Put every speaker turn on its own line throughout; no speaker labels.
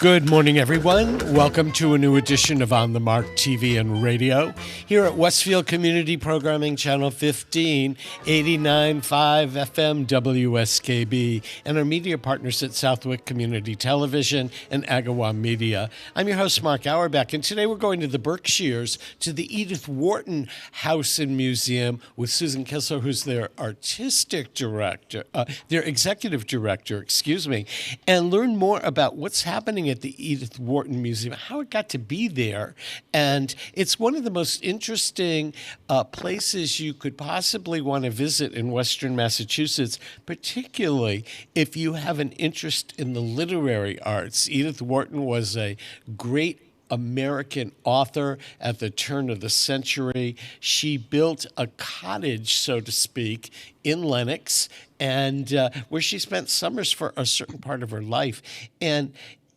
Good morning, everyone. Welcome to a new edition of On the Mark TV and radio here at Westfield Community Programming Channel 15, 89.5 FM WSKB, and our media partners at Southwick Community Television and Agawa Media. I'm your host, Mark Auerbach, and today we're going to the Berkshires to the Edith Wharton House and Museum with Susan Kissler, who's their artistic director, their executive director, and learn more about what's happening at the Edith Wharton Museum, how it got to be there. And it's one of the most interesting places you could possibly want to visit in Western Massachusetts, particularly if you have an interest in the literary arts. Edith Wharton was a great American author at the turn of the century. She built a cottage, so to speak, in Lenox, and where she spent summers for a certain part of her life. And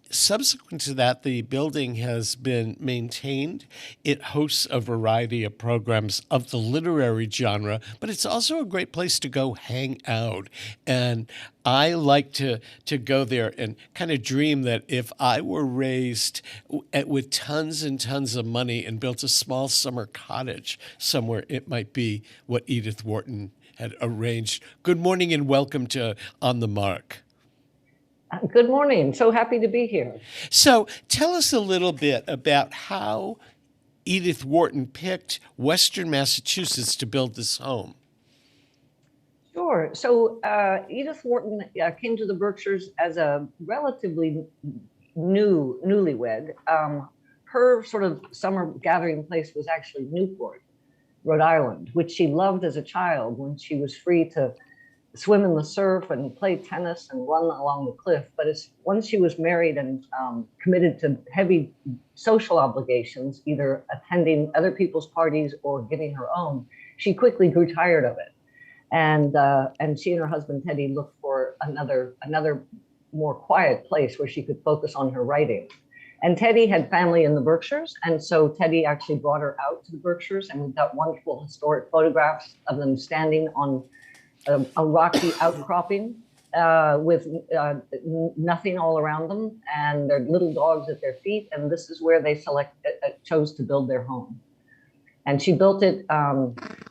subsequent to that, the building has been maintained. It hosts a variety of programs of the literary genre, but it's also a great place to go hang out. And I like to go there and kind of dream that if I were raised with tons and tons of money and built a small summer cottage somewhere, it might be what Edith Wharton had arranged. Good morning and welcome to On the Mark.
Good morning. So happy to be here.
So tell us a little bit about how Edith Wharton picked Western Massachusetts to build this home.
Sure. So Edith Wharton came to the Berkshires as a relatively newlywed. Her sort of summer gathering place was actually Newport, Rhode Island, which she loved as a child when she was free to swim in the surf and play tennis and run along the cliff. But once she was married and committed to heavy social obligations, either attending other people's parties or giving her own, she quickly grew tired of it. And she and her husband Teddy looked for another more quiet place where she could focus on her writing. And Teddy had family in the Berkshires, and so Teddy actually brought her out to the Berkshires, and we've got wonderful historic photographs of them standing on a rocky outcropping with nothing all around them, and their little dogs at their feet. And this is where they chose to build their home. And she built it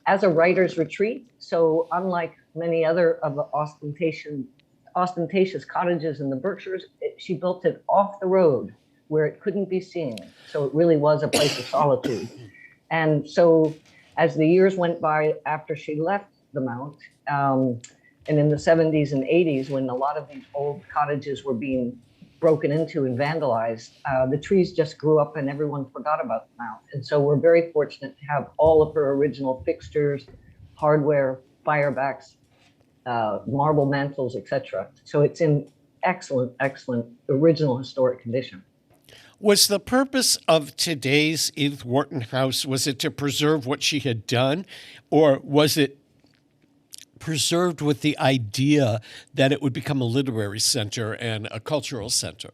as a writer's retreat. So unlike many other of the ostentatious cottages in the Berkshires, she built it off the road where it couldn't be seen. So it really was a place of solitude. And so as the years went by after she left the Mount, and in the 70s and 80s, when a lot of these old cottages were being broken into and vandalized, the trees just grew up and everyone forgot about the Mount. And so we're very fortunate to have all of her original fixtures, hardware, firebacks, marble mantles, etc. So it's in excellent original historic condition.
Was the purpose of today's Edith Wharton House, was it to preserve what she had done, or was it preserved with the idea that it would become a literary center and a cultural center?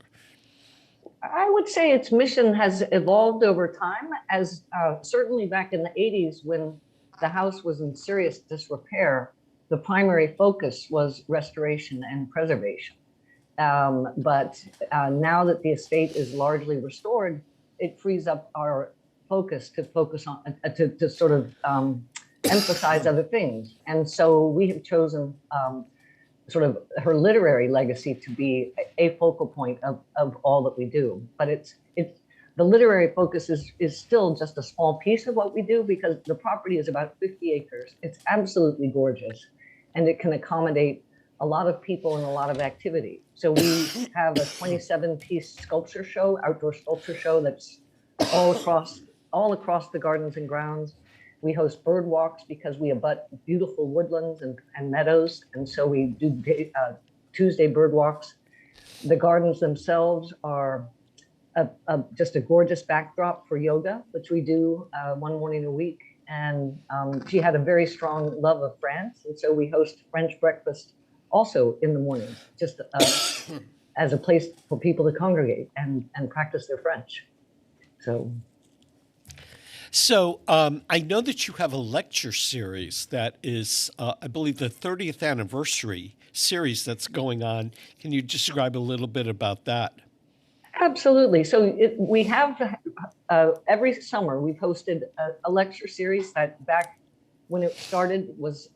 I would say its mission has evolved over time, as certainly back in the 80s when the house was in serious disrepair, the primary focus was restoration and preservation. But now that the estate is largely restored, it frees up our focus to focus on, to sort of emphasize other things. And so we have chosen sort of her literary legacy to be a focal point of all that we do. But it's the literary focus is still just a small piece of what we do, because the property is about 50 acres. It's absolutely gorgeous, and it can accommodate a lot of people and a lot of activity. So we have a 27-piece sculpture show, outdoor sculpture show, that's all across the gardens and grounds. We host bird walks because we abut beautiful woodlands and meadows, and so we do Tuesday bird walks. The gardens themselves are just a gorgeous backdrop for yoga, which we do one morning a week. And she had a very strong love of France, and so we host French breakfast also in the morning, just as a place for people to congregate and practice their French.
So I know that you have a lecture series that is, I believe, the 30th anniversary series that's going on. Can you describe a little bit about that?
Absolutely. So we have every summer we've hosted a lecture series that back when it started was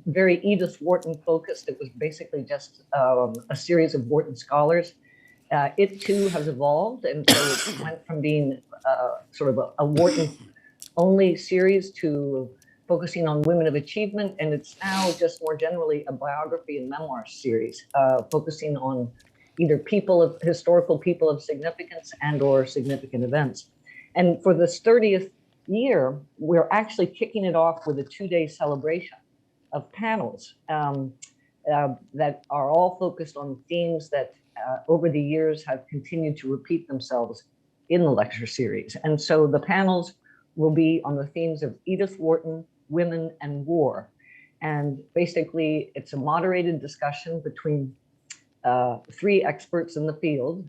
very Edith Wharton focused. It was basically just a series of Wharton scholars. It too has evolved, and so it went from being sort of a Wharton only series to focusing on women of achievement, and it's now just more generally a biography and memoir series, focusing on either historical people of significance and or significant events. And for this 30th year, we're actually kicking it off with a 2-day celebration of panels that are all focused on themes that over the years have continued to repeat themselves in the lecture series. And so the panels will be on the themes of Edith Wharton, women, and war. And basically, it's a moderated discussion between 3 experts in the field,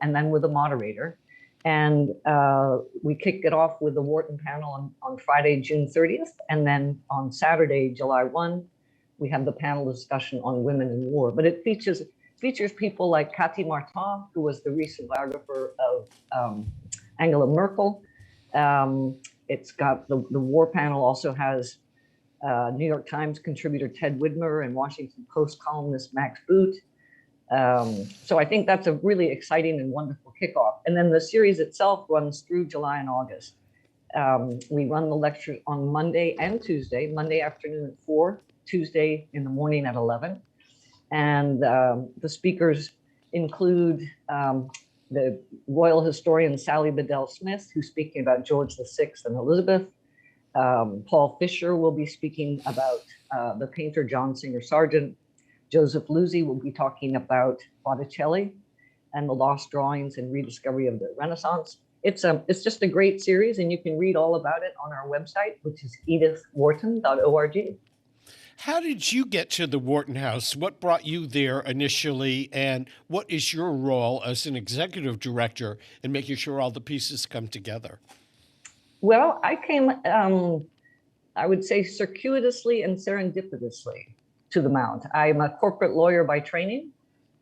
and then with a moderator. And we kick it off with the Wharton panel on Friday, June 30th. And then on Saturday, July 1, we have the panel discussion on women in war. But it features people like Cathy Martin, who was the recent biographer of Angela Merkel. It's got the war panel also has New York Times contributor Ted Widmer and Washington Post columnist Max Boot. So I think that's a really exciting and wonderful kickoff. And then the series itself runs through July and August. We run the lectures on Monday and Tuesday, Monday afternoon at 4, Tuesday in the morning at 11. And the speakers include the royal historian Sally Bedell Smith, who's speaking about George VI and Elizabeth. Paul Fisher will be speaking about the painter John Singer Sargent. Joseph Luzzi will be talking about Botticelli and the lost drawings and rediscovery of the Renaissance. It's just a great series, and you can read all about it on our website, which is edithwharton.org.
How did you get to the Wharton House? What brought you there initially, and what is your role as an executive director in making sure all the pieces come together?
Well, I came, I would say, circuitously and serendipitously to the Mount. I'm a corporate lawyer by training,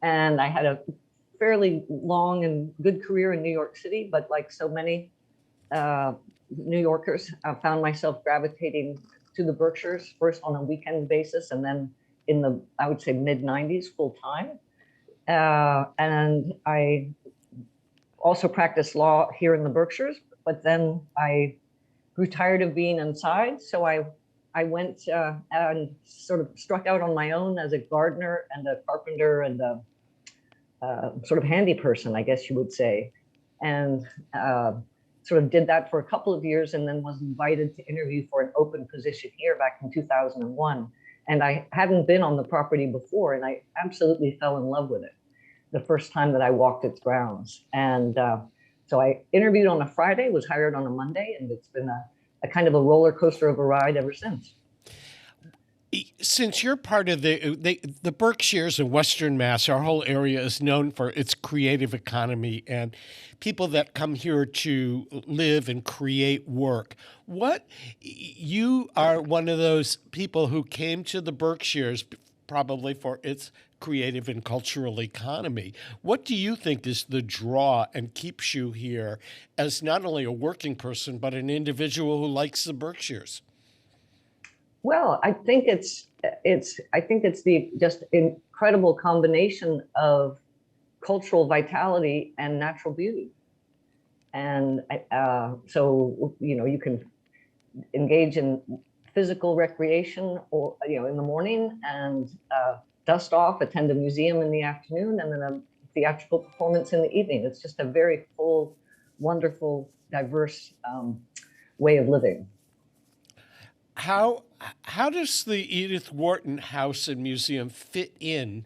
and I had a fairly long and good career in New York City, but like so many New Yorkers, I found myself gravitating to the Berkshires, first on a weekend basis, and then in the, I would say, mid-90s full time. And I also practiced law here in the Berkshires, but then I grew tired of being inside. So I went and sort of struck out on my own as a gardener and a carpenter and a sort of handy person, I guess you would say. And sort of did that for a couple of years, and then was invited to interview for an open position here back in 2001. And I hadn't been on the property before, and I absolutely fell in love with it the first time that I walked its grounds. And so I interviewed on a Friday, was hired on a Monday, and it's been a kind of a roller coaster of a ride ever since.
Since you're part of the Berkshires and Western Mass, our whole area is known for its creative economy and people that come here to live and create work. You are one of those people who came to the Berkshires probably for its creative and cultural economy. What do you think is the draw and keeps you here as not only a working person, but an individual who likes the Berkshires?
Well, I think it's the just incredible combination of cultural vitality and natural beauty. And so, you can engage in physical recreation or, in the morning and dust off, attend a museum in the afternoon, and then a theatrical performance in the evening. It's just a very full, wonderful, diverse way of living.
How does the Edith Wharton House and Museum fit in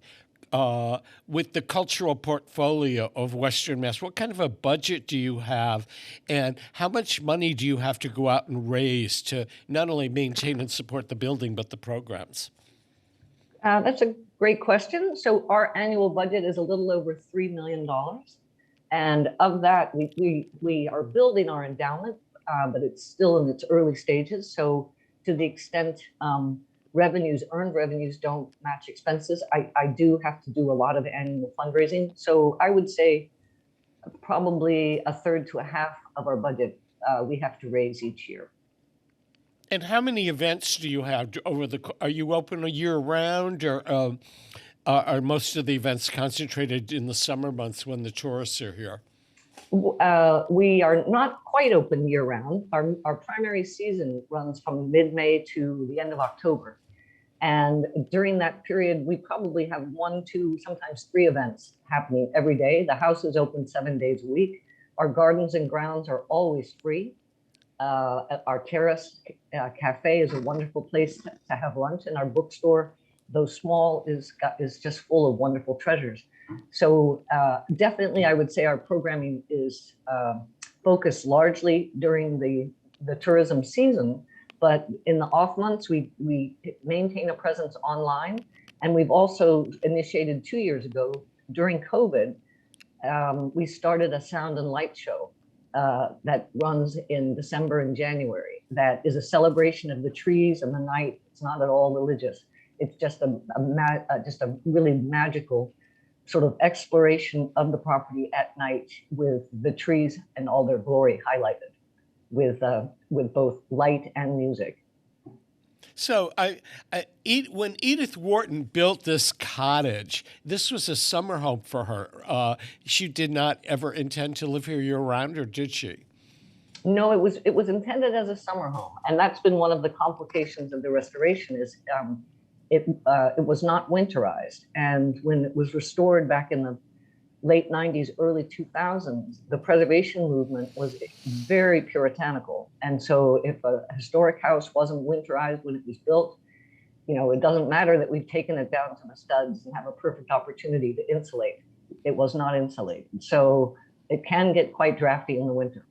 with the cultural portfolio of Western Mass? What kind of a budget do you have, and how much money do you have to go out and raise to not only maintain and support the building, but the programs?
That's a great question. So our annual budget is a little over $3 million. And of that, we are building our endowment, but it's still in its early stages. So to the extent earned revenues don't match expenses, I do have to do a lot of annual fundraising. So I would say probably a third to a half of our budget we have to raise each year.
And how many events do you have over the? Are you open a year round, or are most of the events concentrated in the summer months when the tourists are here?
We are not quite open year round. Our primary season runs from mid-May to the end of October. And during that period, we probably have 1, 2, sometimes 3 events happening every day. The house is open 7 days a week. Our gardens and grounds are always free. Our terrace cafe is a wonderful place to have lunch, and our bookstore, though small, is just full of wonderful treasures. So definitely, I would say our programming is focused largely during the tourism season, but in the off months, we maintain a presence online, and we've also initiated 2 years ago during COVID. We started a sound and light show that runs in December and January. That is a celebration of the trees and the night. It's not at all religious. It's just a really magical sort of exploration of the property at night, with the trees and all their glory highlighted with both light and music.
So when Edith Wharton built this cottage, this was a summer home for her. She did not ever intend to live here year round, or did she?
No, it was intended as a summer home, and that's been one of the complications of the restoration. Is it was not winterized, and when it was restored back in the late 90s, early 2000s, the preservation movement was very puritanical. And so if a historic house wasn't winterized when it was built, it doesn't matter that we've taken it down to the studs and have a perfect opportunity to insulate. It was not insulated. So it can get quite drafty in the winter.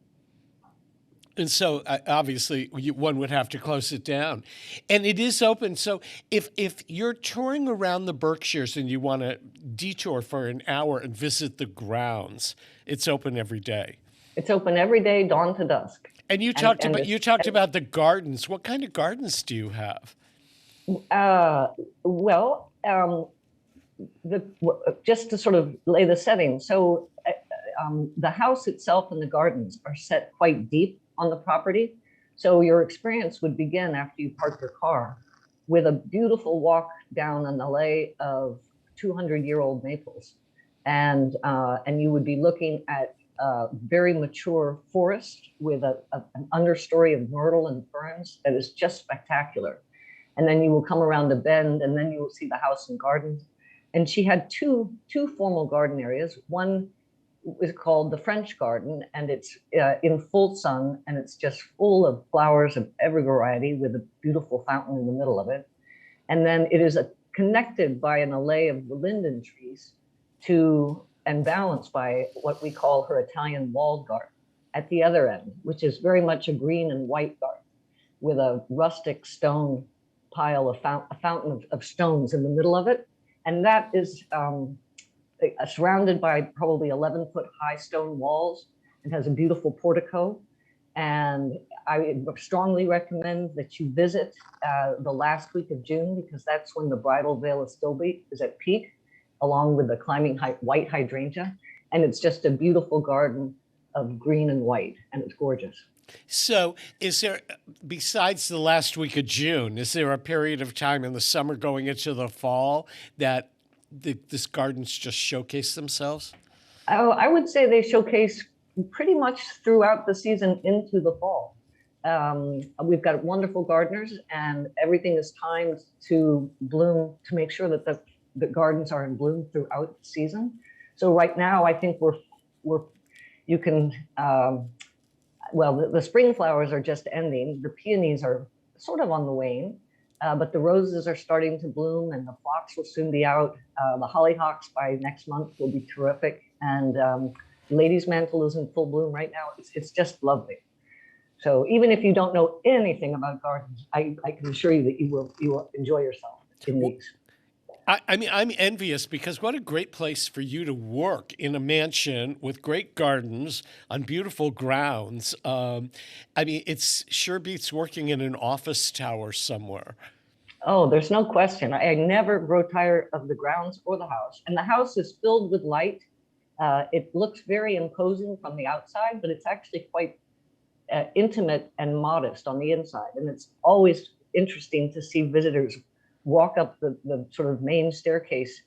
And so obviously one would have to close it down. And it is open. So if you're touring around the Berkshires and you want to detour for an hour and visit the grounds, it's open every day.
It's open every day, dawn to dusk.
And you talked about the gardens. What kind of gardens do you have?
Just to sort of lay the setting. So the house itself and the gardens are set quite deep on the property. So your experience would begin after you park your car with a beautiful walk down an alley of 200-year-old maples. And you would be looking at very mature forest with an understory of myrtle and ferns that is just spectacular. And then you will come around the bend, and then you will see the house and gardens. And she had two formal garden areas. One is called the French garden, and it's in full sun, and it's just full of flowers of every variety with a beautiful fountain in the middle of it. And then it is connected by an alley of linden trees and balanced by what we call her Italian walled garden at the other end, which is very much a green and white garden with a rustic stone pile, a fountain of stones in the middle of it. And that is surrounded by probably 11-foot high stone walls. It has a beautiful portico. And I strongly recommend that you visit the last week of June, because that's when the bridal veil is at peak, along with the climbing white hydrangea. And it's just a beautiful garden of green and white, and it's gorgeous.
So is there, besides the last week of June, is there a period of time in the summer going into the fall that this gardens just showcase themselves?
Oh, I would say they showcase pretty much throughout the season into the fall. We've got wonderful gardeners, and everything is timed to bloom to make sure that the gardens are in bloom throughout the season. So right now, I think you can, the spring flowers are just ending. The peonies are sort of on the wane. But the roses are starting to bloom, and the phlox will soon be out. The hollyhocks by next month will be terrific. And lady's mantle is in full bloom right now. It's just lovely. So even if you don't know anything about gardens, I can assure you that you will enjoy yourself in these.
I mean, I'm envious, because what a great place for you to work, in a mansion with great gardens on beautiful grounds. I mean, it's sure beats working in an office tower somewhere.
Oh, there's no question. I never grow tired of the grounds or the house. And the house is filled with light. It looks very imposing from the outside, but it's actually quite intimate and modest on the inside. And it's always interesting to see visitors walk up the sort of main staircase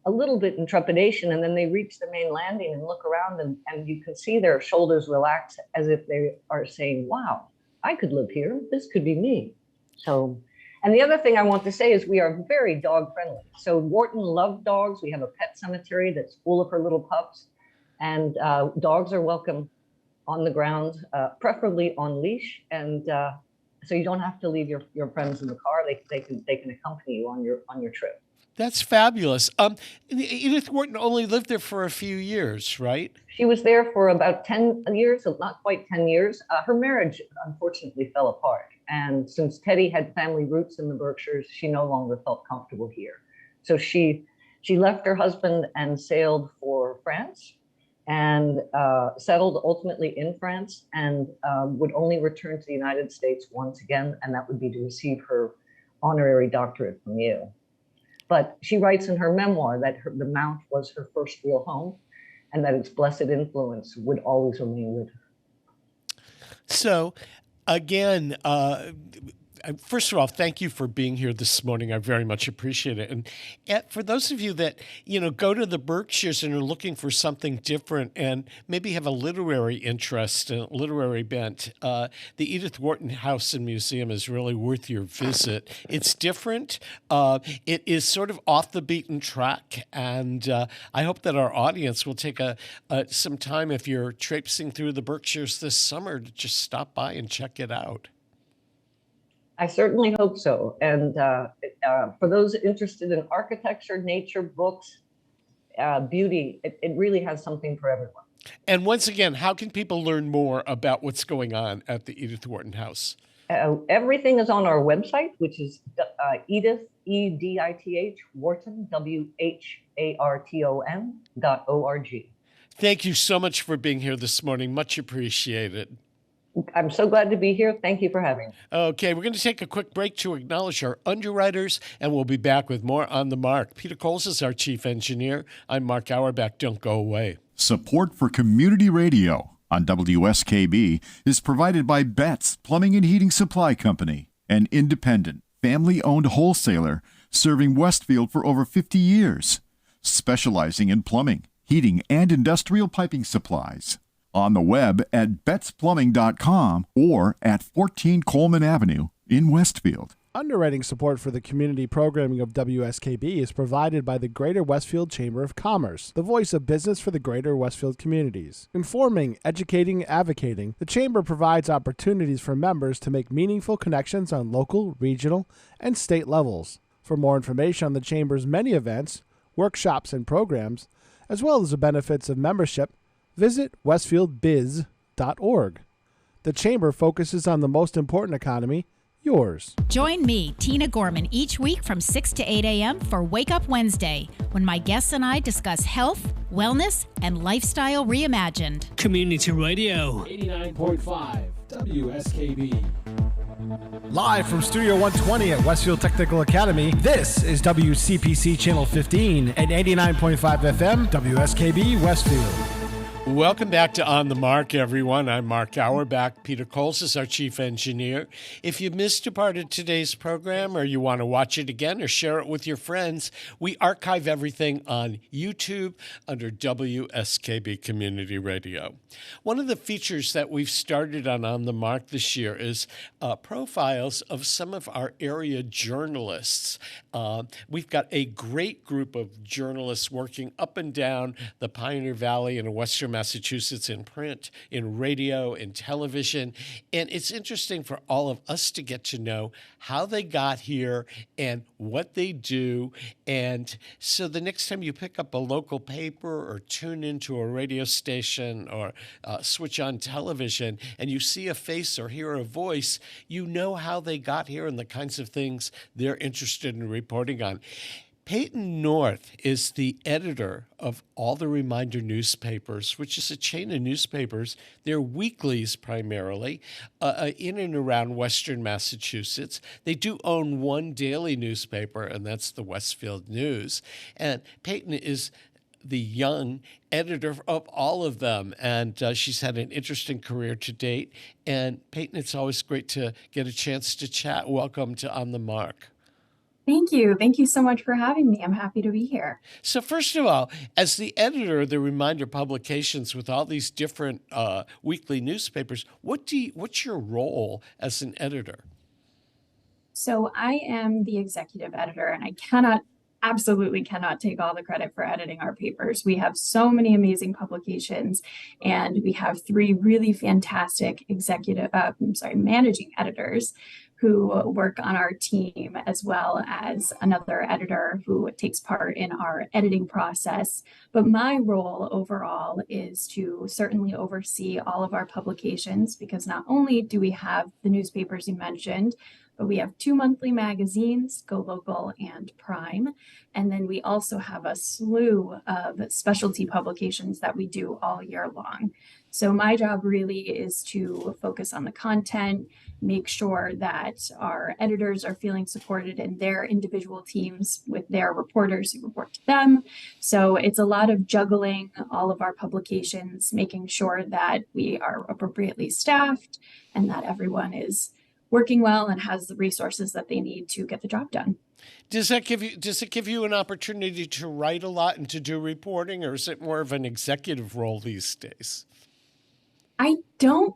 a little bit in trepidation, and then they reach the main landing and look around, and you can see their shoulders relax as if they are saying, wow, I could live here. This could be me. So, and the other thing I want to say is we are very dog friendly. So Wharton loved dogs. We have a pet cemetery that's full of her little pups, and dogs are welcome on the ground, preferably on leash. And so you don't have to leave your friends in the car. They can accompany you on your trip.
That's fabulous. Edith Wharton only lived there for a few years, right?
She was there for about 10 years, so not quite 10 years. Her marriage, unfortunately, fell apart. And since Teddy had family roots in the Berkshires, she no longer felt comfortable here. So she left her husband and sailed for France and settled ultimately in France, and would only return to the United States once again, and that would be to receive her honorary doctorate from Yale. But she writes in her memoir that the Mount was her first real home, and that its blessed influence would always remain with her.
So, again, first of all, thank you for being here this morning. I very much appreciate it. And for those of you that, go to the Berkshires and are looking for something different and maybe have a literary interest and literary bent, the Edith Wharton House and Museum is really worth your visit. It's different. It is sort of off the beaten track. And I hope that our audience will take some time, if you're traipsing through the Berkshires this summer, to just stop by and check it out.
I certainly hope so. And for those interested in architecture, nature, books, beauty, it really has something for everyone.
And once again, how can people learn more about what's going on at the Edith Wharton House?
Everything is on our website, which is Edith, EDITH, Wharton, WHARTON.org.
Thank you so much for being here this morning. Much appreciated.
I'm so glad to be here. Thank you for having me.
Okay, we're going to take a quick break to acknowledge our underwriters, and we'll be back with more On the Mark. Peter Coles is our chief engineer. I'm Mark Auerbach. Don't go away.
Support for community radio on WSKB is provided by Betts Plumbing and Heating Supply Company, an independent, family-owned wholesaler serving Westfield for over 50 years, specializing in plumbing, heating, and industrial piping supplies. On the web at bettsplumbing.com or at 14 Coleman Avenue in Westfield.
Underwriting support for the community programming of WSKB is provided by the Greater Westfield Chamber of Commerce, the voice of business for the Greater Westfield communities. Informing, educating, advocating, the Chamber provides opportunities for members to make meaningful connections on local, regional, and state levels. For more information on the Chamber's many events, workshops, and programs, as well as the benefits of membership, visit westfieldbiz.org. The Chamber focuses on the most important economy, yours.
Join me, Tina Gorman, each week from 6 to 8 a.m. for Wake Up Wednesday, when my guests and I discuss health, wellness, and lifestyle reimagined.
Community Radio.
89.5 WSKB. Live from Studio 120 at Westfield Technical Academy, this is WCPC Channel 15 and 89.5 FM WSKB Westfield.
Welcome back to On the Mark, everyone. I'm Mark Auerbach. Peter Coles is our chief engineer. If you missed a part of today's program or you want to watch it again or share it with your friends, we archive everything on YouTube under WSKB Community Radio. One of the features that we've started on the Mark this year is profiles of some of our area journalists. We've got a great group of journalists working up and down the Pioneer Valley in Western Massachusetts, in print, in radio, in television. And it's interesting for all of us to get to know how they got here and what they do. And so the next time you pick up a local paper or tune into a radio station or switch on television and you see a face or hear a voice, you know how they got here and the kinds of things they're interested in reporting on. Payton North is the editor of All the Reminder newspapers, which is a chain of newspapers. They're weeklies primarily in and around Western Massachusetts. They do own one daily newspaper, and that's the Westfield News. And Payton is the young editor of all of them, and she's had an interesting career to date. And Payton, it's always great to get a chance to chat. Welcome to On the Mark.
Thank you. Thank you so much for having me. I'm happy to be here.
So first of all, as the editor of the Reminder publications with all these different weekly newspapers, what's your role as an editor?
So I am the executive editor, and I absolutely cannot take all the credit for editing our papers. We have so many amazing publications, and we have 3 really fantastic managing editors who work on our team, as well as another editor who takes part in our editing process. But my role overall is to certainly oversee all of our publications, because not only do we have the newspapers you mentioned, but we have 2 monthly magazines, Go Local and Prime. And then we also have a slew of specialty publications that we do all year long. So my job really is to focus on the content, make sure that our editors are feeling supported in their individual teams with their reporters who report to them. So it's a lot of juggling all of our publications, making sure that we are appropriately staffed and that everyone is working well and has the resources that they need to get the job done.
Does it give you an opportunity to write a lot and to do reporting, or is it more of an executive role these days?
I don't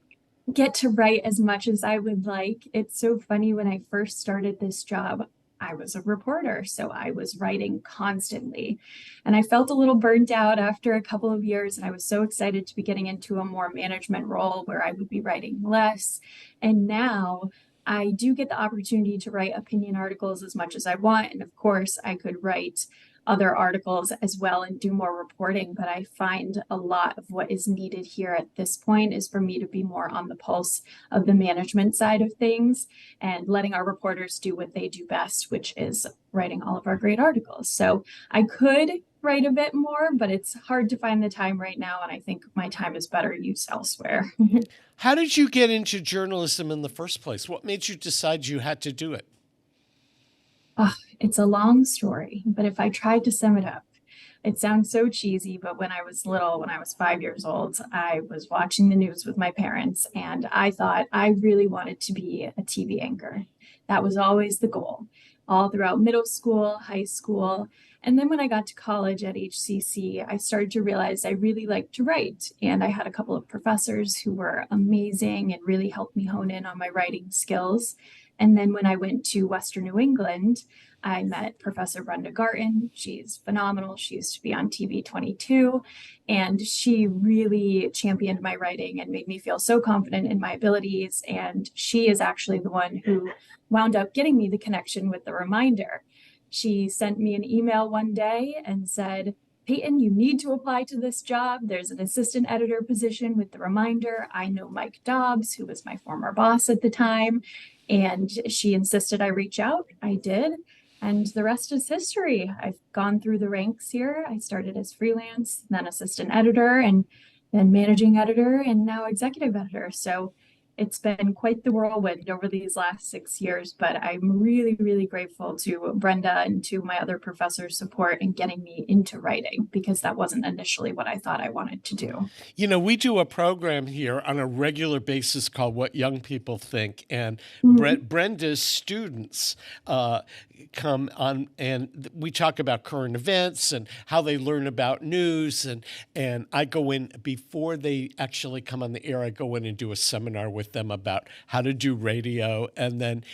get to write as much as I would like. It's so funny, when I first started this job, I was a reporter, so I was writing constantly. And I felt a little burnt out after a couple of years, and I was so excited to be getting into a more management role where I would be writing less. And now I do get the opportunity to write opinion articles as much as I want. And of course, I could write other articles as well and do more reporting, but I find a lot of what is needed here at this point is for me to be more on the pulse of the management side of things and letting our reporters do what they do best, which is writing all of our great articles. So I could write a bit more, but it's hard to find the time right now, and I think my time is better used elsewhere.
How did you get into journalism in the first place? What made you decide you had to do it?
Oh, it's a long story, but if I tried to sum it up, it sounds so cheesy, but when I was little, when I was 5 years old, I was watching the news with my parents, and I thought I really wanted to be a TV anchor. That was always the goal, all throughout middle school, high school. And then when I got to college at HCC, I started to realize I really liked to write. And I had a couple of professors who were amazing and really helped me hone in on my writing skills. And then when I went to Western New England, I met Professor Brenda Garton. She's phenomenal. She used to be on TV 22, and she really championed my writing and made me feel so confident in my abilities. And she is actually the one who wound up getting me the connection with the Reminder. She sent me an email one day and said, "Payton, you need to apply to this job. There's an assistant editor position with the Reminder. I know Mike Dobbs, who was my former boss at the time." And she insisted I reach out. I did. And the rest is history. I've gone through the ranks here. I started as freelance, then assistant editor, and then managing editor, and now executive editor. So it's been quite the whirlwind over these last 6 years, but I'm really, really grateful to Brenda and to my other professors' support in getting me into writing, because that wasn't initially what I thought I wanted to do.
You know, we do a program here on a regular basis called What Young People Think, and Brenda's students come on, and we talk about current events and how they learn about news, and I go in, before they actually come on the air, I go in and do a seminar with them about how to do radio, and then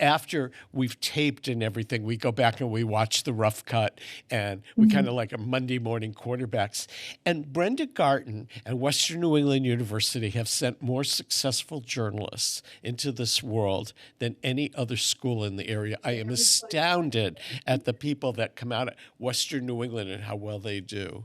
after we've taped and everything, we go back and we watch the rough cut, and we kind of like a Monday morning quarterbacks. And Brenda Garton and Western New England University have sent more successful journalists into this world than any other school in the area. I am astounded at the people that come out of Western New England and how well they do.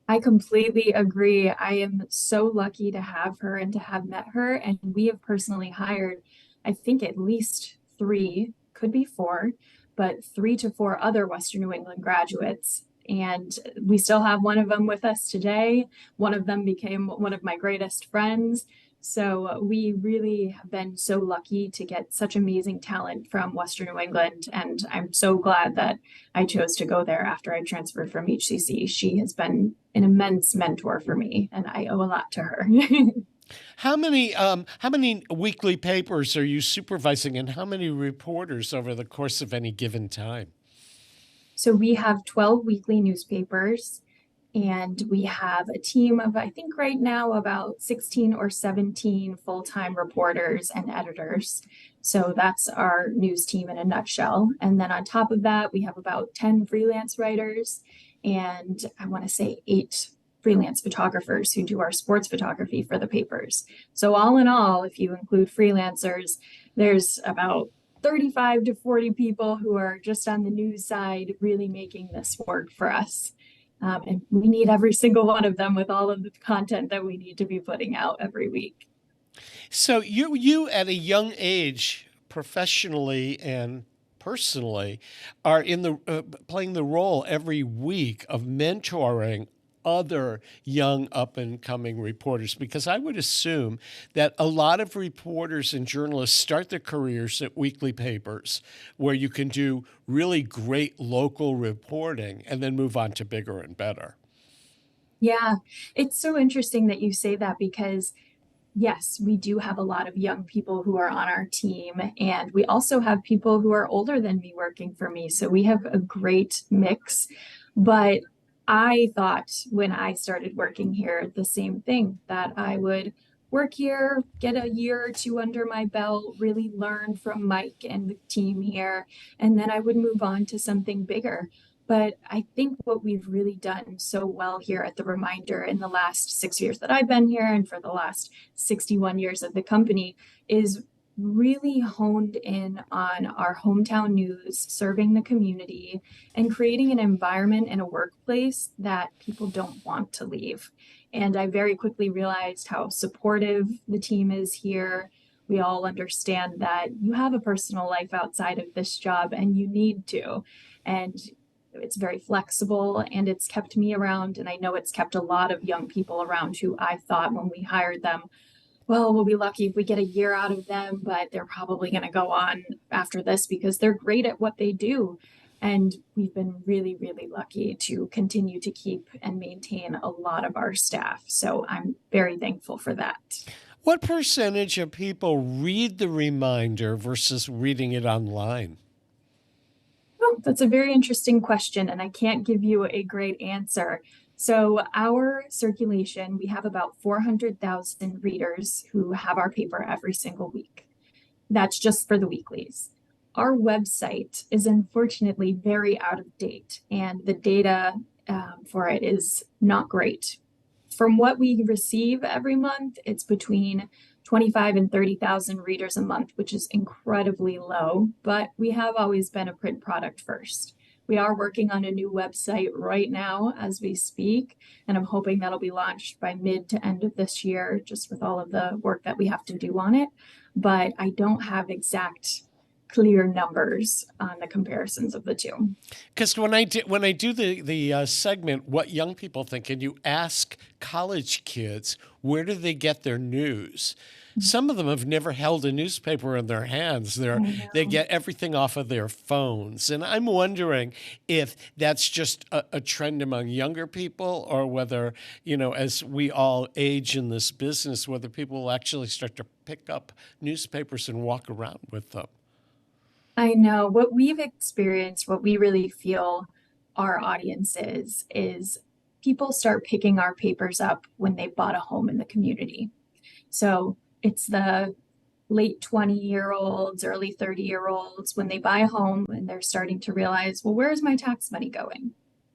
I completely agree. I am so lucky to have her and to have met her. And we have personally hired, I think, at least 3, could be 4, but 3 to 4 other Western New England graduates. And we still have one of them with us today. One of them became one of my greatest friends. So we really have been so lucky to get such amazing talent from Western New England. And I'm so glad that I chose to go there after I transferred from HCC. She has been an immense mentor for me, and I owe a lot to her.
How many weekly papers are you supervising, and how many reporters over the course of any given time?
So we have 12 weekly newspapers, and we have a team of, I think right now, about 16 or 17 full-time reporters and editors. So that's our news team in a nutshell. And then on top of that, we have about 10 freelance writers, and I want to say 8 freelance photographers who do our sports photography for the papers. So all in all, if you include freelancers, there's about 35 to 40 people who are just on the news side really making this work for us. And we need every single one of them with all of the content that we need to be putting out every week.
So you at a young age, professionally and personally, are in the playing the role every week of mentoring other young up-and-coming reporters, because I would assume that a lot of reporters and journalists start their careers at weekly papers where you can do really great local reporting and then move on to bigger and better.
Yeah, it's so interesting that you say that, because yes, we do have a lot of young people who are on our team, and we also have people who are older than me working for me. So we have a great mix. But I thought when I started working here the same thing, that I would work here, get a year or two under my belt, really learn from Mike and the team here, and then I would move on to something bigger. But I think what we've really done so well here at the Reminder in the last 6 years that I've been here, and for the last 61 years of the company, is really honed in on our hometown news, serving the community, and creating an environment and a workplace that people don't want to leave. And I very quickly realized how supportive the team is here. We all understand that you have a personal life outside of this job, and you need to. And it's very flexible, and it's kept me around. And I know it's kept a lot of young people around who I thought when we hired them, well, we'll be lucky if we get a year out of them, but they're probably going to go on after this because they're great at what they do. And we've been really, really lucky to continue to keep and maintain a lot of our staff. So I'm very thankful for that.
What percentage of people read the Reminder versus reading it online?
Well, that's a very interesting question, and I can't give you a great answer. So our circulation, we have about 400,000 readers who have our paper every single week. That's just for the weeklies. Our website is unfortunately very out of date, and the data for it is not great. From what we receive every month, it's between 25 and 30,000 readers a month, which is incredibly low, but we have always been a print product first. We are working on a new website right now as we speak, and I'm hoping that'll be launched by mid to end of this year, just with all of the work that we have to do on it. But I don't have exact clear numbers on the comparisons of the two.
Because when I do the segment, What Young People Think, and you ask college kids, where do they get their news? Some of them have never held a newspaper in their hands. They get everything off of their phones. And I'm wondering if that's just a trend among younger people, or whether, as we all age in this business, whether people will actually start to pick up newspapers and walk around with them.
I know what we've experienced, what we really feel our audience is people start picking our papers up when they bought a home in the community. So it's the late 20-year-olds, early 30-year-olds, when they buy a home and they're starting to realize, well, where's my tax money going?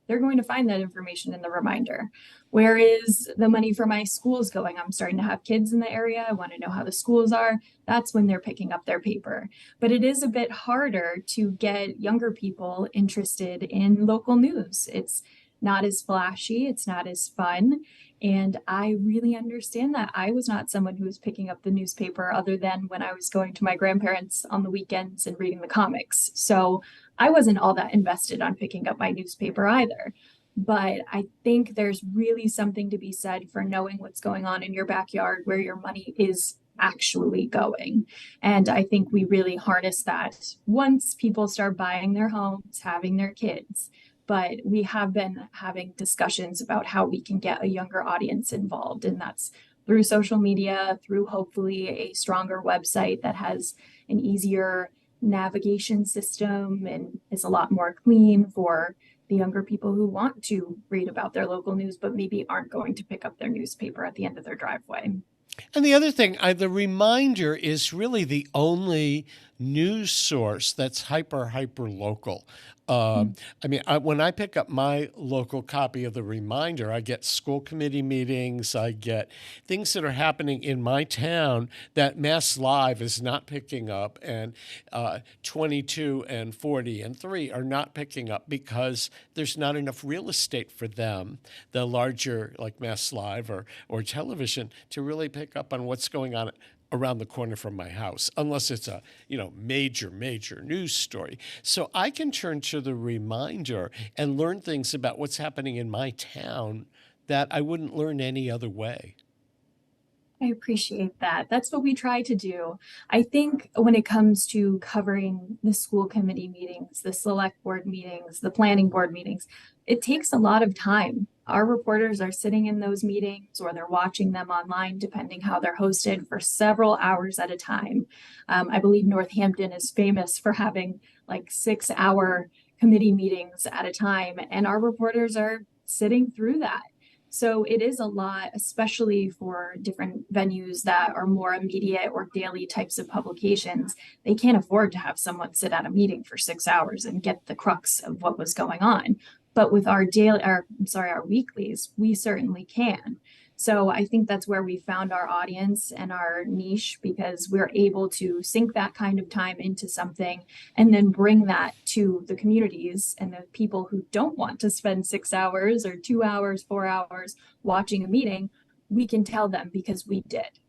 They're going to find that information in the Reminder. Where is the money for my schools going? I'm starting to have kids in the area. I want to know how the schools are. That's when they're picking up their paper. But it is a bit harder to get younger people interested in local news. It's not as flashy. It's not as fun. And I really understand that. I was not someone who was picking up the newspaper other than when I was going to my grandparents on the weekends and reading the comics. So I wasn't all that invested on picking up my newspaper either. But I think there's really something to be said for knowing what's going on in your backyard, where your money is actually going. And I think we really harness that once people start buying their homes, having their kids. But we have been having discussions about how we can get a younger audience involved. And that's through social media, through hopefully a stronger website that has an easier navigation system and is a lot more clean for the younger people who want to read about their local news, but maybe aren't going to pick up their newspaper at the end of their driveway.
And the other thing, the Reminder is really the only news source that's hyper local. I mean, when I pick up my local copy of the Reminder, I get school committee meetings, I get things that are happening in my town that Mass Live is not picking up, and 22 and 40 and 3 are not picking up because there's not enough real estate for them, the larger like Mass Live or television, to really pick up on what's going on around the corner from my house, unless it's a major news story. So I can turn to the Reminder and learn things about what's happening in my town that I wouldn't learn any other way.
I appreciate that. That's what we try to do. I think when it comes to covering the school committee meetings, the select board meetings, the planning board meetings, it takes a lot of time. Our reporters are sitting in those meetings or they're watching them online, depending how they're hosted, for several hours at a time. I believe Northampton is famous for having like 6-hour committee meetings at a time, and our reporters are sitting through that. So it is a lot, especially for different venues that are more immediate or daily types of publications. They can't afford to have someone sit at a meeting for 6 hours and get the crux of what was going on. But with our weeklies, we certainly can. So I think that's where we found our audience and our niche, because we're able to sink that kind of time into something and then bring that to the communities and the people who don't want to spend 6 hours or 2 hours, 4 hours watching a meeting. We can tell them because we did.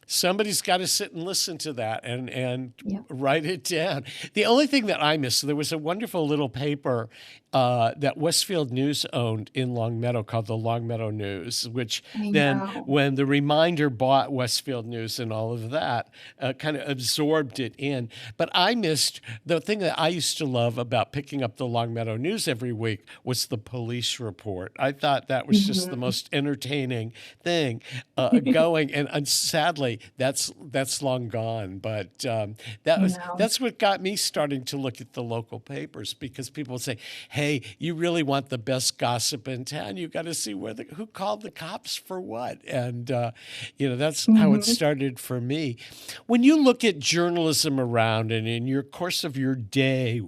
Somebody's got to sit and listen to that and
Yep.
write it down. The only thing that I missed, there was a wonderful little paper that Westfield News owned in Longmeadow called the Longmeadow News, which then when the Reminder bought Westfield News and all of that, kind of absorbed it in. But I missed the thing that I used to love about picking up the Longmeadow News every week was the police report. I thought that was just the most entertaining thing going. And sadly, that's long gone. But that's what got me starting to look at the local papers, because people would say, hey, you really want the best gossip in town, you got to see who called the cops for what. And, that's how it started for me. When you look at journalism around and in your course of your day,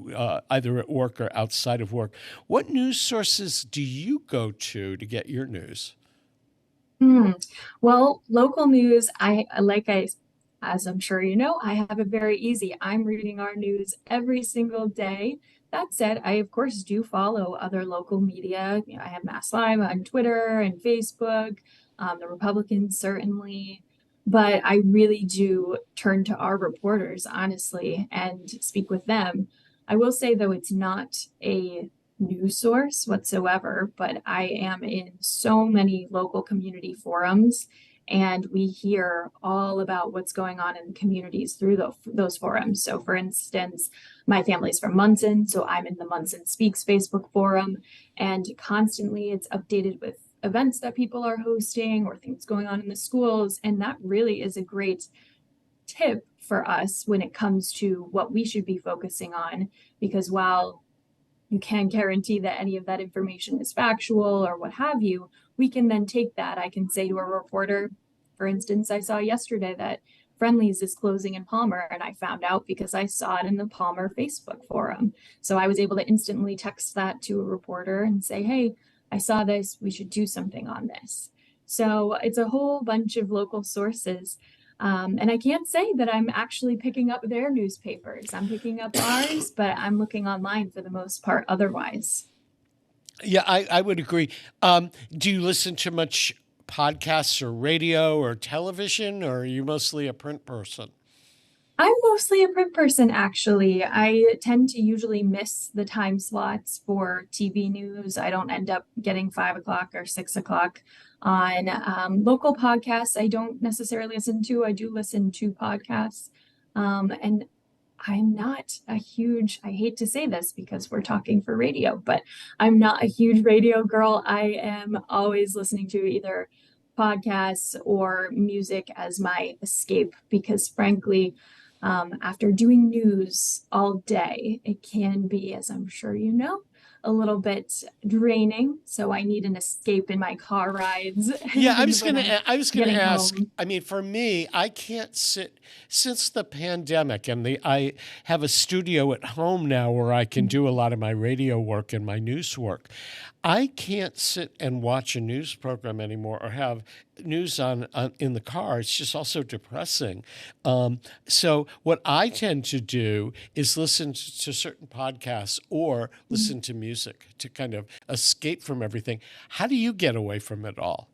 either at work or outside of work, what news sources do you go to get your news?
Well, local news, as I'm sure you know, I have it very easy. I'm reading our news every single day. That said, I of course do follow other local media. I have Mass Live on Twitter and Facebook, the Republicans certainly, but I really do turn to our reporters, honestly, and speak with them. I will say, though, it's not a news source whatsoever, but I am in so many local community forums, and we hear all about what's going on in the communities through those forums. So for instance, my family's from Munson, so I'm in the Munson Speaks Facebook forum, and constantly it's updated with events that people are hosting or things going on in the schools. And that really is a great tip for us when it comes to what we should be focusing on, because while you can't guarantee that any of that information is factual or what have you, we can then take that. I can say to a reporter, for instance, I saw yesterday that Friendly's is closing in Palmer, and I found out because I saw it in the Palmer Facebook forum. So I was able to instantly text that to a reporter and say, hey, I saw this, we should do something on this. So it's a whole bunch of local sources. And I can't say that I'm actually picking up their newspapers. I'm picking up ours, but I'm looking online for the most part otherwise.
Yeah, I would agree. Do you listen to much podcasts or radio or television, or are you mostly a print person?
I'm mostly a print person, actually. I tend to usually miss the time slots for TV news. I don't end up getting 5 o'clock or 6 o'clock on local podcasts. I don't necessarily listen to. I do listen to podcasts. And I'm not a huge, I hate to say this because we're talking for radio, but I'm not a huge radio girl. I am always listening to either podcasts or music as my escape because, frankly, after doing news all day, it can be, as I'm sure you know, a little bit draining. So I need an escape in my car rides.
Yeah, I
when
was gonna.
I'm
I was gonna
getting
ask.
home.
I mean, for me, I can't sit since the pandemic, and I have a studio at home now where I can do a lot of my radio work and my news work. I can't sit and watch a news program anymore or have news on in the car. It's just also depressing. So what I tend to do is listen to certain podcasts or listen to music to kind of escape from everything. How do you get away from it all?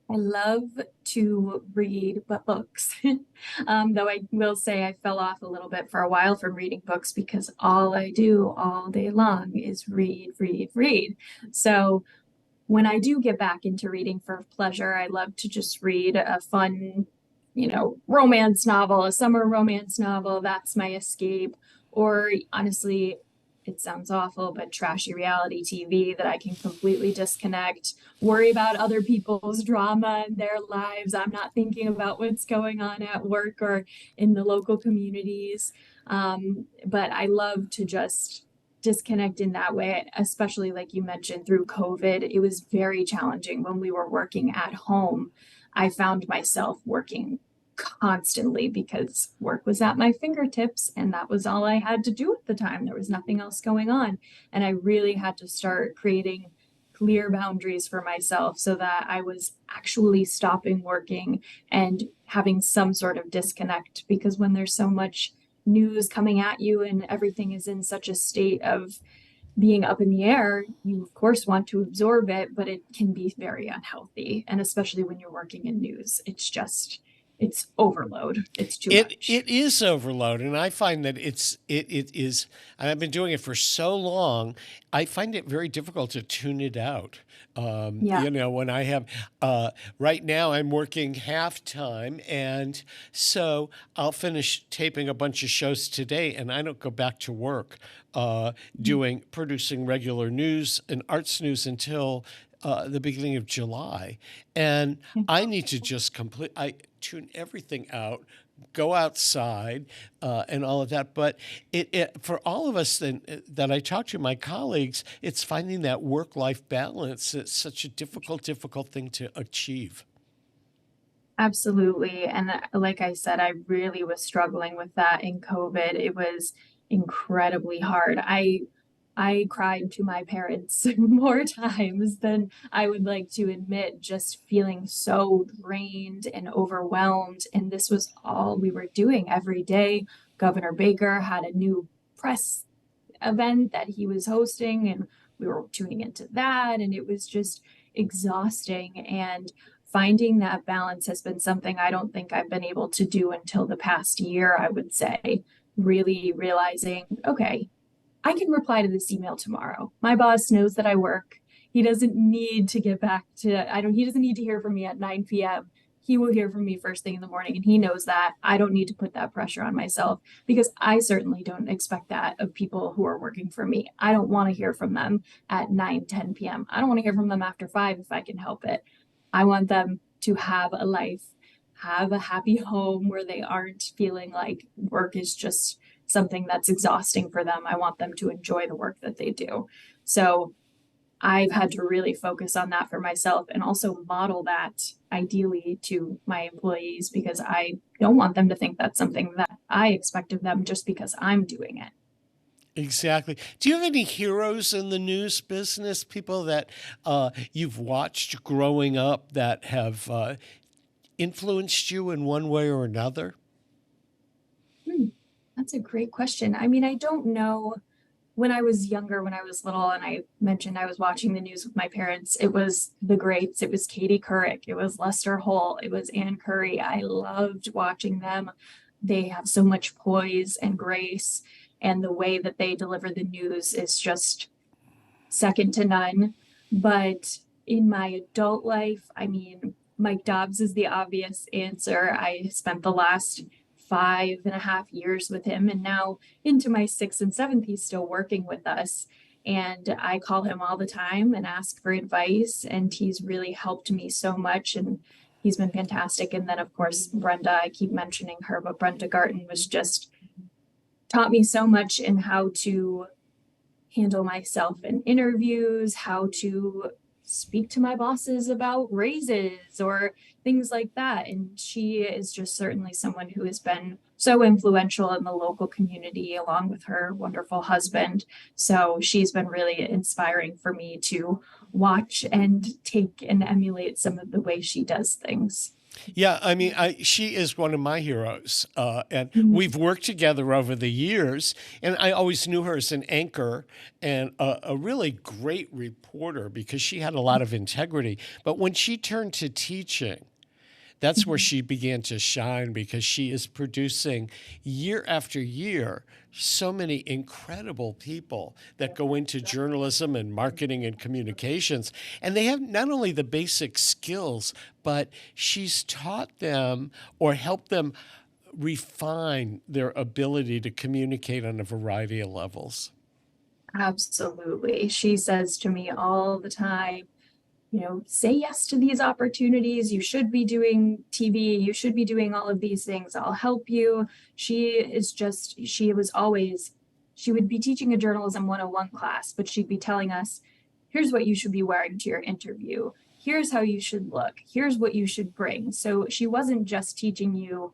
I love to read books, though I will say I fell off a little bit for a while from reading books because all I do all day long is read, read, read. So when I do get back into reading for pleasure, I love to just read a fun, romance novel, a summer romance novel. That's my escape. Or honestly, it sounds awful, but trashy reality TV that I can completely disconnect, worry about other people's drama and their lives. I'm not thinking about what's going on at work or in the local communities. But I love to just disconnect in that way, especially like you mentioned through COVID. It was very challenging when we were working at home. I found myself working constantly because work was at my fingertips and that was all I had to do at the time. There was nothing else going on. And I really had to start creating clear boundaries for myself so that I was actually stopping working and having some sort of disconnect, because when there's so much news coming at you and everything is in such a state of being up in the air, you of course want to absorb it, but it can be very unhealthy. And especially when you're working in news, it's overload. It's too much.
It is overload, and I find that it is. And I've been doing it for so long. I find it very difficult to tune it out. When I have right now, I'm working half time, and so I'll finish taping a bunch of shows today, and I don't go back to work producing regular news and arts news until the beginning of July. And I need to just I tune everything out, go outside, and all of that. But it for all of us that I talk to, my colleagues, it's finding that work-life balance. It's such a difficult thing to achieve.
Absolutely. And like I said, I really was struggling with that in COVID. It was incredibly hard. I cried to my parents more times than I would like to admit, just feeling so drained and overwhelmed. And this was all we were doing every day. Governor Baker had a new press event that he was hosting, and we were tuning into that. And it was just exhausting. And finding that balance has been something I don't think I've been able to do until the past year, I would say. Really realizing, okay, I can reply to this email tomorrow. My boss knows that I work. He doesn't need to get back to, he doesn't need to hear from me at 9 p.m. He will hear from me first thing in the morning, and he knows that. I don't need to put that pressure on myself because I certainly don't expect that of people who are working for me. I don't want to hear from them at 9, 10 p.m. I don't want to hear from them after 5 if I can help it. I want them to have a life, have a happy home where they aren't feeling like work is just something that's exhausting for them. I want them to enjoy the work that they do. So I've had to really focus on that for myself and also model that ideally to my employees, because I don't want them to think that's something that I expect of them just because I'm doing it.
Exactly. Do you have any heroes in the news business, people that you've watched growing up that have influenced you in one way or another?
That's a great question. I mean, I don't know. When I was younger, when I was little, and I mentioned I was watching the news with my parents, it was the greats. It was Katie Couric. It was Lester Holt. It was Ann Curry. I loved watching them They have so much poise and grace, and the way that they deliver the news is just second to none. But in my adult life, I mean, Mike Dobbs is the obvious answer. I spent the last 5.5 years with him, and now into my 6th and 7th, he's still working with us. And I call him all the time and ask for advice, and he's really helped me so much, and he's been fantastic. And then, of course, Brenda, I keep mentioning her, but Brenda Garton was just taught me so much in how to handle myself in interviews, how to speak to my bosses about raises or things like that. And she is just certainly someone who has been so influential in the local community, along with her wonderful husband. So she's been really inspiring for me to watch and take and emulate some of the way she does things.
Yeah, I mean, she is one of my heroes, and
Mhm.
we've worked together over the years, and I always knew her as an anchor and a really great reporter because she had a lot of integrity. But when she turned to teaching, that's where she began to shine because she is producing year after year so many incredible people that go into journalism and marketing and communications. And they have not only the basic skills, but she's taught them or helped them refine their ability to communicate on a variety of levels.
Absolutely. She says to me all the time, say yes to these opportunities. You should be doing TV. You should be doing all of these things. I'll help you. She would be teaching a journalism 101 class, but she'd be telling us, here's what you should be wearing to your interview. Here's how you should look. Here's what you should bring. So she wasn't just teaching you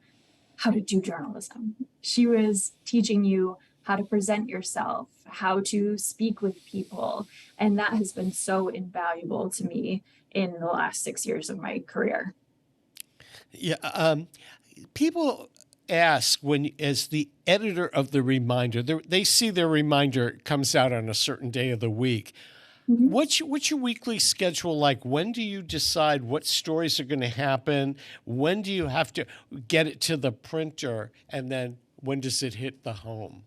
how to do journalism. She was teaching you how to present yourself, how to speak with people. And that has been so invaluable to me in the last 6 years of my career.
Yeah, people ask when, as the editor of the Reminder, they see their reminder comes out on a certain day of the week.
Mhm.
What's your weekly schedule like? When do you decide what stories are going to happen? When do you have to get it to the printer? And then when does it hit the home?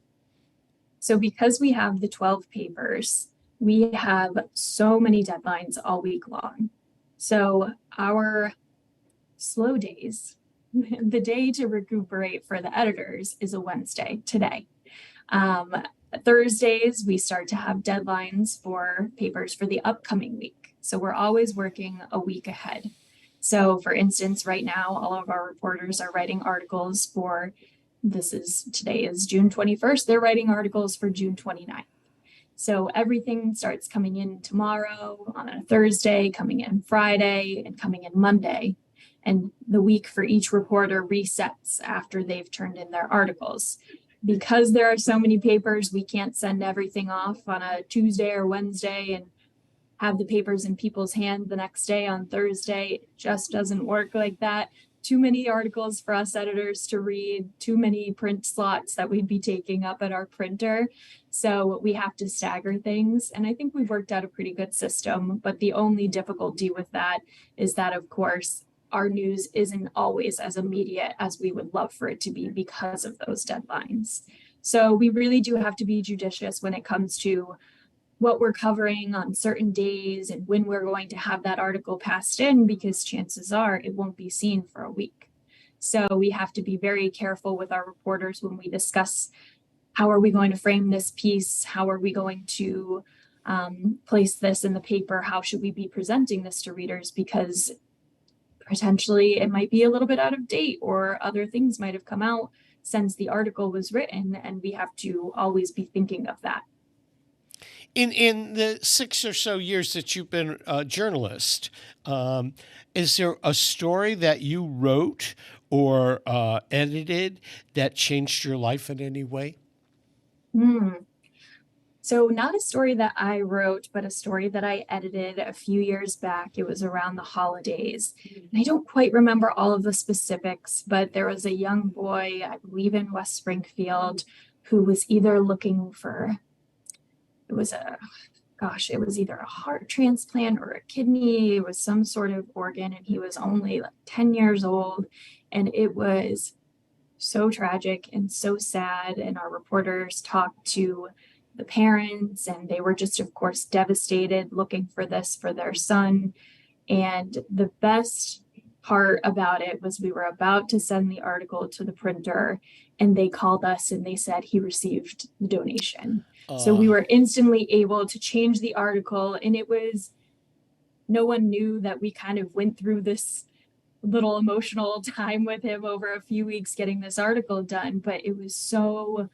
So because we have the 12 papers, we have so many deadlines all week long. So our slow days, the day to recuperate for the editors is a Wednesday today. Thursdays, we start to have deadlines for papers for the upcoming week. So we're always working a week ahead. So for instance, right now, all of our reporters are writing articles for today is June 21st. They're writing articles for June 29th. So everything starts coming in tomorrow on a Thursday, coming in Friday, and coming in Monday. And the week for each reporter resets after they've turned in their articles. Because there are so many papers, we can't send everything off on a Tuesday or Wednesday and have the papers in people's hands the next day on Thursday. It just doesn't work like that. Too many articles for us editors to read, too many print slots that we'd be taking up at our printer. So we have to stagger things. And I think we've worked out a pretty good system. But the only difficulty with that is that, of course, our news isn't always as immediate as we would love for it to be because of those deadlines. So we really do have to be judicious when it comes to what we're covering on certain days and when we're going to have that article passed in, because chances are it won't be seen for a week. So we have to be very careful with our reporters when we discuss how are we going to frame this piece? How are we going to place this in the paper? How should we be presenting this to readers? Because potentially it might be a little bit out of date or other things might have come out since the article was written, and we have to always be thinking of that.
In the 6 or so years that you've been a journalist, is there a story that you wrote or edited that changed your life in any way?
So not a story that I wrote, but a story that I edited a few years back. It was around the holidays. And I don't quite remember all of the specifics, but there was a young boy, I believe in West Springfield, who was either looking for, it was either a heart transplant or a kidney. It was some sort of organ, and he was only like 10 years old. And it was so tragic and so sad. And our reporters talked to the parents, and they were just, of course, devastated, looking for this for their son. And the best part about it was we were about to send the article to the printer, and they called us and they said he received the donation. So we were instantly able to change the article, and it was, no one knew that we kind of went through this little emotional time with him over a few weeks getting this article done, but it was so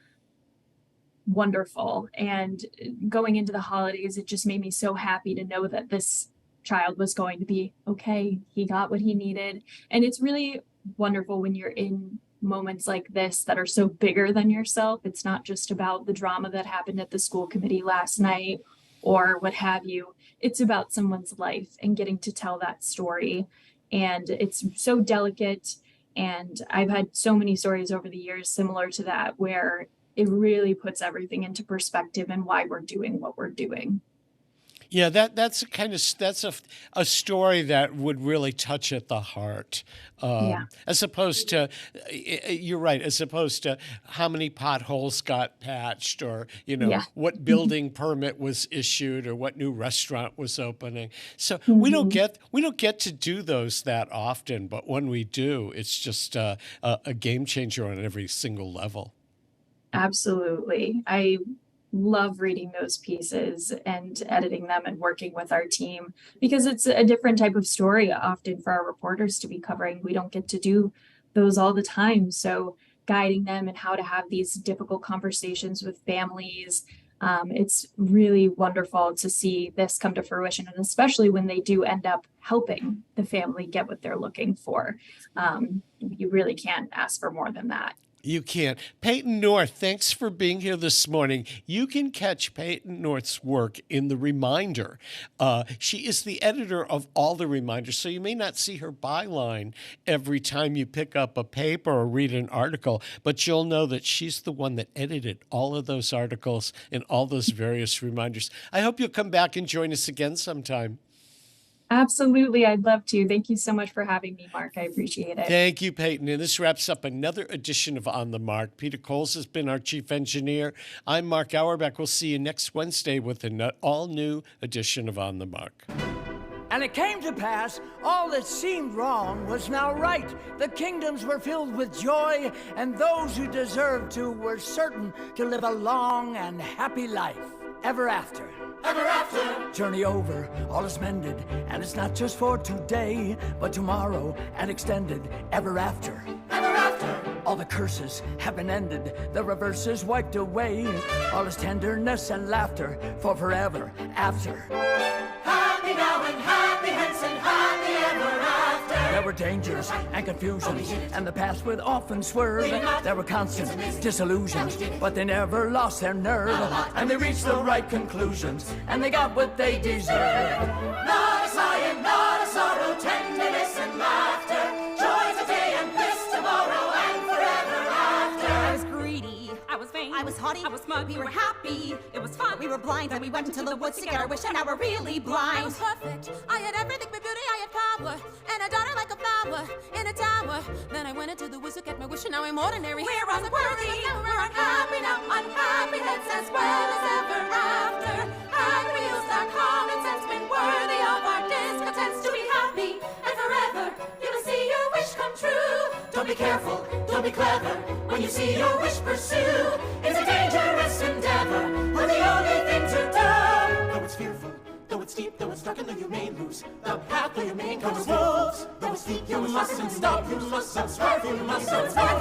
wonderful. And going into the holidays, it just made me so happy to know that this child was going to be okay. He got what he needed. And it's really wonderful when you're in moments like this that are so bigger than yourself. It's not just about the drama that happened at the school committee last night or what have you. It's about someone's life and getting to tell that story. And it's so delicate. And I've had so many stories over the years similar to that, where it really puts everything into perspective and why we're doing what we're doing.
Yeah, that's a story that would really touch at the heart, as opposed to, you're right, as opposed to how many potholes got patched, or what building permit was issued, or what new restaurant was opening. So we don't get to do those that often, but when we do, it's just a game changer on every single level.
Absolutely. I love reading those pieces and editing them and working with our team, because it's a different type of story often for our reporters to be covering. We don't get to do those all the time. So guiding them and how to have these difficult conversations with families, it's really wonderful to see this come to fruition, and especially when they do end up helping the family get what they're looking for. You really can't ask for more than that.
You can't. Payton North, thanks for being here this morning. You can catch Payton North's work in The Reminder. She is the editor of all the reminders, so you may not see her byline every time you pick up a paper or read an article, but you'll know that she's the one that edited all of those articles and all those various reminders. I hope you'll come back and join us again sometime.
Absolutely. I'd love to. Thank you so much for having me, Mark. I appreciate it.
Thank you, Payton. And this wraps up another edition of On the Mark. Peter Coles has been our chief engineer. I'm Mark Auerbach. We'll see you next Wednesday with an all-new edition of On the Mark.
And it came to pass, all that seemed wrong was now right. The kingdoms were filled with joy, and those who deserved to were certain to live a long and happy life ever after. Ever after. Journey over, all is mended, and it's not just for today, but tomorrow and extended ever after. Ever after. All the curses have been ended, the reverses wiped away, all is tenderness and laughter for forever after. Happy now and happy hence and happy ever after. There were dangers and confusions, and the past would often swerve. There were constant disillusions, but they never lost their nerve, and they reached the right conclusions, and they got what they deserved. Not a sigh and not a sorrow, tenderness and laughter, joy today and bliss tomorrow and forever after.
I was greedy, I was vain, I was haughty, I was smug, we were happy, it was fun, we were blind, and we went into the woods to get our wish, and now we're really blind. I was perfect, I had everything but beauty, I had power, and a daughter like a flower in a tower. Then I went into the woods to get my wish, and now I'm ordinary. We're unworthy, we're unhappy now, unhappiness as well as ever after. And we used our common sense, been worthy of our discontents to be happy and forever. You will see your wish come true. Don't be careful, don't be clever. When you see your wish pursue, it's a dangerous endeavor, but the only thing to do.
Though it's fearful, though it's deep, though it's dark, and though you may lose the path, though you may come to wolves, though it's deep, you mustn't stop, you must subscribe, you must subscribe.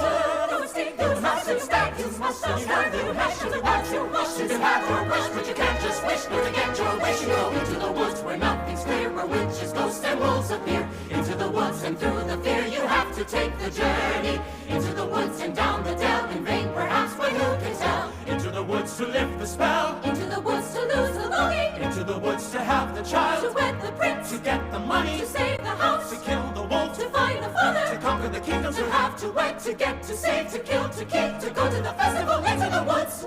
Though it's deep, you mustn't stop, you must subscribe. You have to want your wish, you can have your wish, but you can't just wish, nor to get your wish. You go into the woods where nothing's clear, where witches, ghosts, and wolves appear. Into the woods and through the fear, you have to take the journey. Into the woods and down the dell, in vain perhaps, but who can tell? Into the woods to lift the spell,
Into the woods to lose the longing,
into the woods to have the child,
to wed the prince,
to get the money,
to save the house,
to kill the wolf,
to find the father,
to conquer the kingdoms,
to have, to wed, to get, to save, to kill, to keep, to go to the festival, into the woods,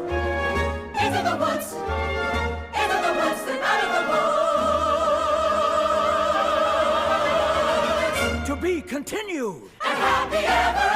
into the woods, into the woods, then out of the woods.
To be continued.
And happy ever